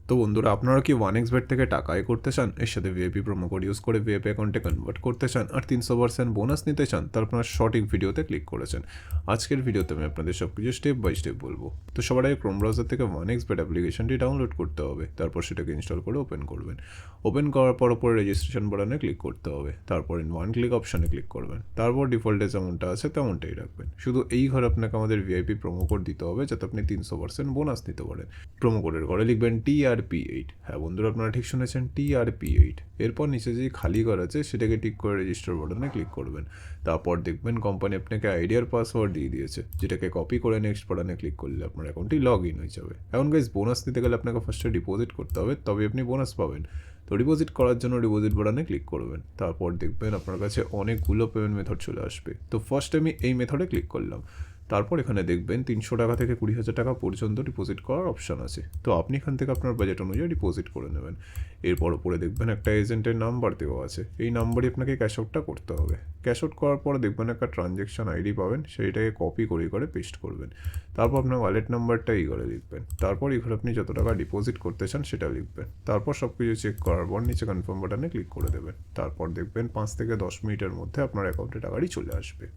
তো বন্ধুরা, আপনারা কি 1xBet থেকে টাকা আয় করতে চান, এর সাথে ভিআইপি প্রোমো কোড ইউজ করে ভিআইপি অ্যাকাউন্টে কনভার্ট করতে চান আর 300% বোনাস নিতে চান? তার আপনারা সঠিক ভিডিওতে ক্লিক করেছেন। আজকের ভিডিওতে আমি আপনাদের সব কিছু স্টেপ বাই স্টেপ বলবো। তো সবার আগে ক্রোম ব্রাউজার থেকে 1xBet অ্যাপ্লিকেশনটি ডাউনলোড করতে হবে, তারপর সেটাকে ইনস্টল করে ওপেন করবেন। ওপেন করার পর ওপরে রেজিস্ট্রেশন বাটনে ক্লিক করতে হবে, তারপর ইন ওয়ান ক্লিক অপশানে ক্লিক করবেন, তারপর ডিফল্টে যেমনটা আছে তেমনটাই রাখবেন। শুধু এই ঘরে আপনাকে আমাদের ভিআইপি প্রোমো কোড দিতে হবে, যাতে আপনি 300% বোনাস নিতে পারেন। প্রোমো কোডের ঘরে লিখবেন TRP8। হ্যাঁ বন্ধুরা, আপনারা ঠিক শুনেছেন, TRP8। এরপর নিচে যে খালি ঘর আছে সেটাকে টিক করে রেজিস্টার বাটনে ক্লিক করবেন। তারপর দেখবেন কোম্পানি আপনাকে আইডি আর পাসওয়ার্ড দিয়ে দিয়েছে, যেটাকে কপি করে নেক্সট বাটনে ক্লিক করলে আপনার অ্যাকাউন্টটি লগ ইন হয়ে যাবে। এখন গাইস, বোনাস নিতে গেলে আপনাকে ফার্স্টে ডিপোজিট করতে হবে, তবে আপনি বোনাস পাবেন। তো ডিপোজিট করার জন্য ডিপোজিট বাটনে ক্লিক করবেন। তারপর দেখবেন আপনার কাছে অনেকগুলো পেমেন্ট মেথড চলে আসবে। তো ফার্স্ট আমি এই মেথডে ক্লিক করলাম। তারপর এখানে দেখবেন 300 টাকা থেকে 20,000 টাকা পর্যন্ত ডিপোজিট করার অপশান আছে। তো আপনি এখান থেকে আপনার বাজেট অনুযায়ী ডিপোজিট করে নেবেন। এরপর উপরে দেখবেন একটা এজেন্টের নাম্বার দেওয়া আছে, এই নাম্বারই আপনাকে ক্যাশ আউটটা করতে হবে। ক্যাশ আউট করার পর দেখবেন একটা ট্রানজ্যাকশন আইডি পাবেন, সেইটাকে কপি করে পেস্ট করবেন। তারপর আপনার ওয়ালেট নাম্বারটা এই ঘরে লিখবেন। তারপর এই ঘরে আপনি যত টাকা ডিপোজিট করতে চান সেটা লিখবেন। তারপর সব কিছু চেক করার পর নিচে কনফার্ম বাটনে ক্লিক করে দেবেন। তারপর দেখবেন 5 থেকে 10 মিনিটের মধ্যে আপনার অ্যাকাউন্টে টাকাটি চলে আসবে।